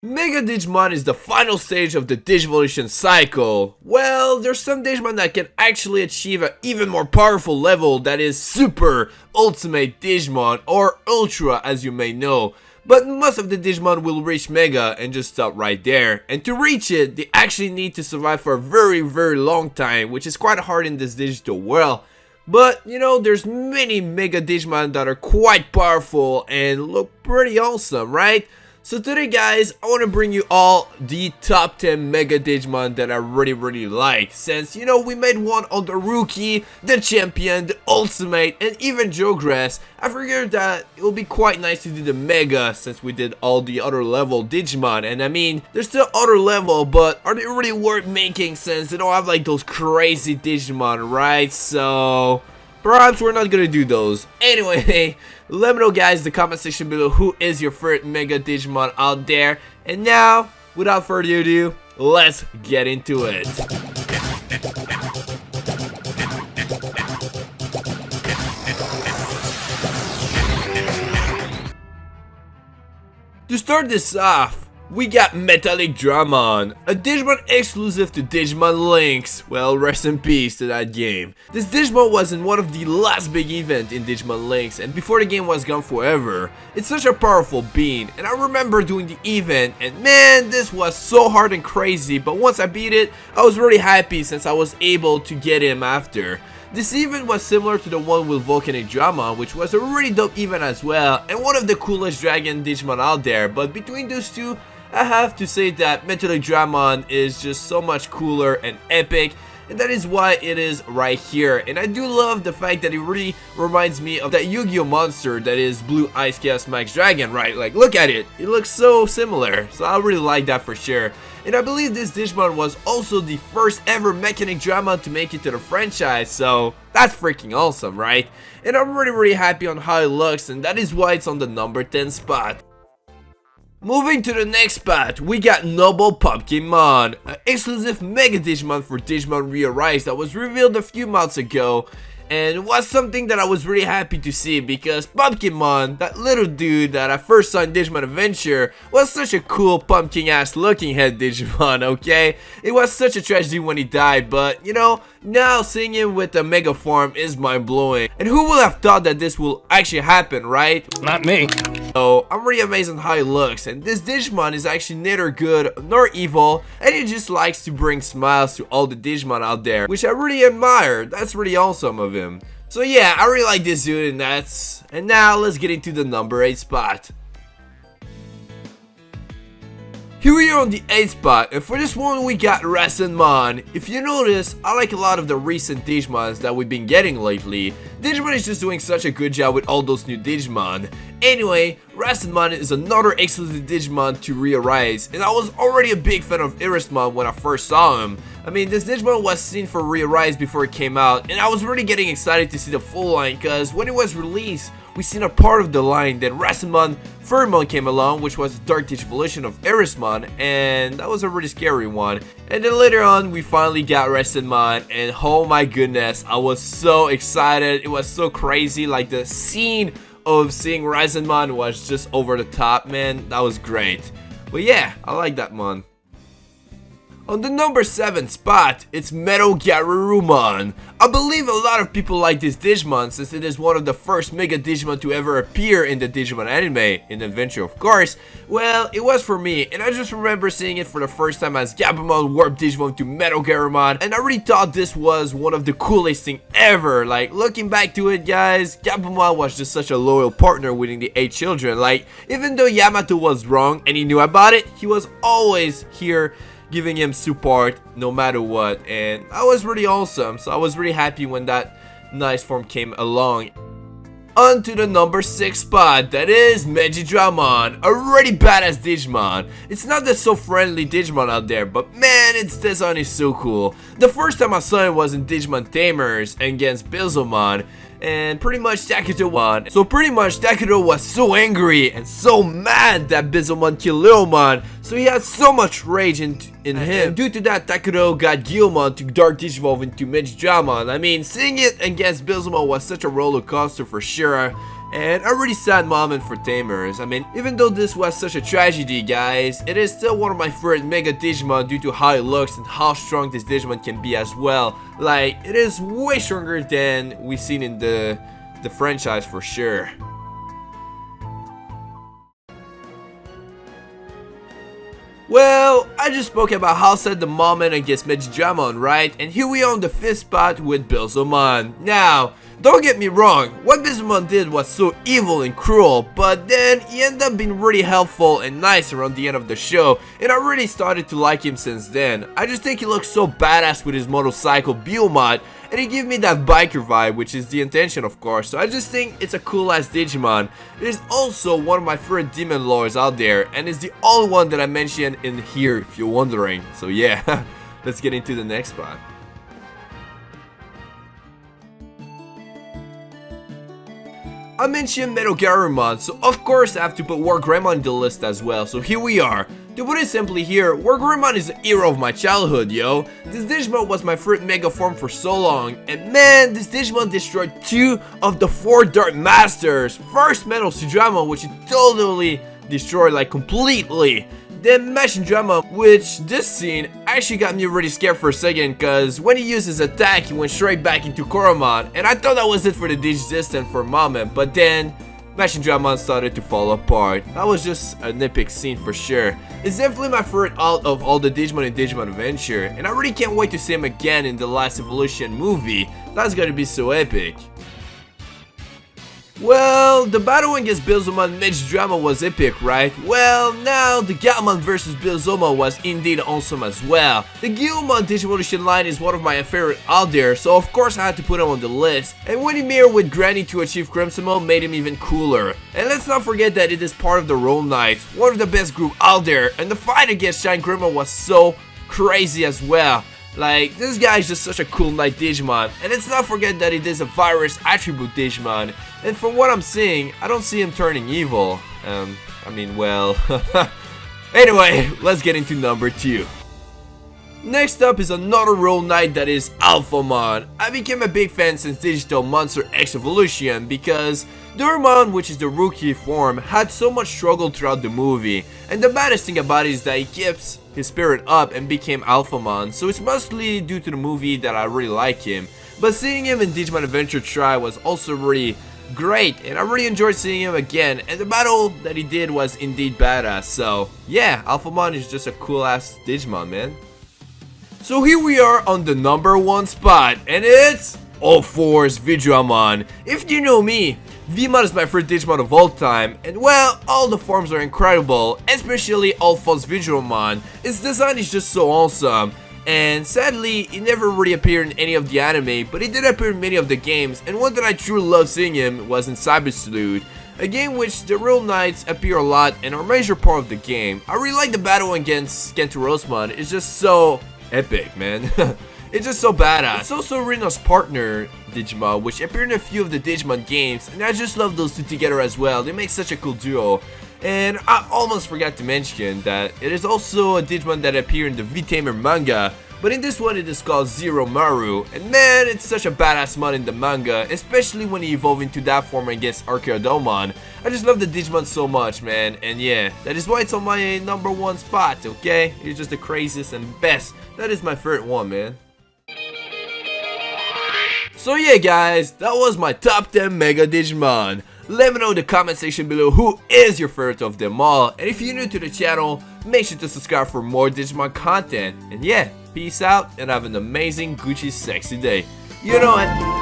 Mega Digimon is the final stage of the Digivolution cycle. Well, there's some Digimon that can actually achieve an even more powerful level, that is Super Ultimate Digimon, or Ultra as you may know. But most of the Digimon will reach Mega and just stop right there. And to reach it, they actually need to survive for a very long time, which is quite hard in this digital world. But, you know, there's many Mega Digimon that are quite powerful and look pretty awesome, right? So today guys, I want to bring you all the top 10 Mega Digimon that I really like. Since, you know, we made one on the Rookie, the Champion, the Ultimate, and even Jogress, I figured that it would be quite nice to do the Mega since we did all the other level Digimon. And I mean, there's still other level, but are they really worth making since they don't have like those crazy Digimon, right? So perhaps we're not gonna do those. Anyway, let me know guys in the comment section below who is your favorite Mega Digimon out there. And now, without further ado, let's get into it. To start this off, we got Metallic Dramon, a Digimon exclusive to Digimon Links. Well, rest in peace to that game. This Digimon was in one of the last big events in Digimon Links, and before the game was gone forever. It's such a powerful being, and I remember doing the event, and man, this was so hard and crazy, but once I beat it, I was really happy since I was able to get him after. This event was similar to the one with Volcanic Dramon, which was a really dope event as well, and one of the coolest dragon Digimon out there, but between those two, I have to say that Metallic Dramon is just so much cooler and epic, and that is why it is right here. And I do love the fact that it really reminds me of that Yu-Gi-Oh monster that is Blue Ice Chaos Max Dragon, right? Like, look at it, it looks so similar, so I really like that for sure. And I believe this Digimon was also the first ever Mechanic Dramon to make it to the franchise, so that's freaking awesome, right? And I'm really happy on how it looks, and that is why it's on the number 10 spot. Moving to the next spot, we got Noble Pumpkinmon, an exclusive Mega Digimon for Digimon Re-Arise that was revealed a few months ago, and was something that I was really happy to see because Pumpkinmon, that little dude that I first saw in Digimon Adventure, was such a cool pumpkin ass looking head Digimon, okay? It was such a tragedy when he died, but you know, now seeing him with the Mega form is mind blowing. And who would have thought that this will actually happen, right? Not me. So I'm really amazed on how he looks, and this Digimon is actually neither good nor evil, and he just likes to bring smiles to all the Digimon out there, which I really admire. That's really awesome of him. So yeah, I really like this dude, and now let's get into the number 8 spot. Here we are on the 8th spot, and for this one we got Rasenmon. If you notice, I like a lot of the recent Digimons that we've been getting lately. Digimon is just doing such a good job with all those new Digimon. Anyway, Rasenmon is another exclusive Digimon to Re-Arise, and I was already a big fan of Irismon when I first saw him. I mean, this Digimon was seen for Re-Arise before it came out, and I was really getting excited to see the full line, because when it was released, we seen a part of the line, then Rasenmon Furrymon came along, which was a dark Digivolution of Irismon, and that was a really scary one. And then later on, we finally got Rasenmon, and oh my goodness, I was so excited. It was so crazy, like the scene of seeing Rasenmon was just over the top, man. That was great. But yeah, I like that one. On the number 7 spot, it's Metal Garurumon. I believe a lot of people like this Digimon since it is one of the first Mega Digimon to ever appear in the Digimon anime, in Adventure of course. Well, it was for me, and I just remember seeing it for the first time as Gabumon warped Digimon to Metal Garurumon, and I really thought this was one of the coolest thing ever. Like, looking back to it guys, Gabumon was just such a loyal partner winning the 8 children. Like, even though Yamato was wrong and he knew about it, he was always here giving him support no matter what, and that was really awesome. So I was really happy when that nice form came along. On to the number 6 spot, that is Megidramon, a really badass Digimon. It's not that so friendly Digimon out there, but man, its design is so cool. The first time I saw it was in Digimon Tamers against Billsomon, and pretty much Takuto won. So pretty much Takuto was so angry and so mad that Billsomon killed Littlemon, so he had so much rage in him. And due to that, Takuto got Guilmon to Dark Digivolve into Megidramon. I mean, seeing it against Billsomon was such a roller coaster for sure. And a really sad moment for Tamers. I mean, even though this was such a tragedy, guys, it is still one of my favorite Mega Digimon due to how it looks and how strong this Digimon can be as well. Like, it is way stronger than we've seen in the franchise for sure. Well, I just spoke about how sad the moment against Mega Digimon, right? And here we are on the 5th spot with Billzomon. Now, don't get me wrong, what Billzomon did was so evil and cruel, but then he ended up being really helpful and nice around the end of the show, and I really started to like him since then. I just think he looks so badass with his motorcycle Biomod, and he gave me that biker vibe, which is the intention of course, so I just think it's a cool ass Digimon. It is also one of my favorite demon lores out there, and it's the only one that I mentioned in here if you're wondering. So yeah, let's get into the next spot. I mentioned Metal Garurumon, so of course I have to put War Greymon in the list as well, so here we are. To put it simply here, War Greymon is the hero of my childhood, yo. This Digimon was my favorite mega form for so long, and man, this Digimon destroyed 2 of the 4 Dark Masters. First Metal Sudramon, which it totally destroyed like completely. Then Machine Drama, which this scene actually got me really scared for a second, cause when he used his attack he went straight back into Koromon, and I thought that was it for the Digidistant for a moment, but then Machine Drama started to fall apart. That was just an epic scene for sure. It's definitely my favorite out of all the Digimon in Digimon Adventure, and I really can't wait to see him again in the last Evolution movie. That's gonna be so epic. Well, the battle against Billzomon and Mega Digimon was epic, right? Well, now the Gaomon vs Billzomon was indeed awesome as well. The Gaomon Digivolution line is one of my favorite out there, so of course I had to put him on the list. And when he mirrored with Granny to achieve Crimson Mode made him even cooler. And let's not forget that it is part of the Roll Knights, one of the best group out there, and the fight against Shine Grimmer was so crazy as well. Like, this guy is just such a cool Knight Digimon, and let's not forget that it is a virus attribute Digimon, and from what I'm seeing, I don't see him turning evil. I mean, well, anyway, let's get into number 2. Next up is another Roll Knight that is Alphamon. I became a big fan since Digital Monster X Evolution because Durmon, which is the rookie form, had so much struggle throughout the movie, and the baddest thing about it is that he keeps his spirit up and became Alphamon, so it's mostly due to the movie that I really like him. But seeing him in Digimon Adventure Tri was also really great, and I really enjoyed seeing him again, and the battle that he did was indeed badass. So yeah, Alphamon is just a cool ass Digimon, man. So here we are on the number 1 spot, and it's All Force Vidramon. If you know me, Vmon is my favorite Digimon of all time, and well, all the forms are incredible, especially All Force Vidramon. Its design is just so awesome, and sadly, he never really appeared in any of the anime, but he did appear in many of the games, and one that I truly love seeing him was in Cyber Sleuth, a game which the Roll Knights appear a lot and are a major part of the game. I really like the battle against Kentorosmon. It's just so epic, man. It's just so badass. It's also Reno's partner, Digimon, which appeared in a few of the Digimon games, and I just love those two together as well. They make such a cool duo. And I almost forgot to mention that it is also a Digimon that appeared in the V-Tamer manga, but in this one it is called Zero Maru, and man, it's such a badass mon in the manga, especially when he evolved into that form against Archaeodomon. I just love the Digimon so much, man, and yeah, that is why it's on my number 1 spot, okay? It's just the craziest and best. That is my favorite one, man. So yeah guys, that was my top 10 Mega Digimon. Let me know in the comment section below who is your favorite of them all, and if you're new to the channel, make sure to subscribe for more Digimon content. And yeah, peace out and have an amazing Gucci sexy day. You know it.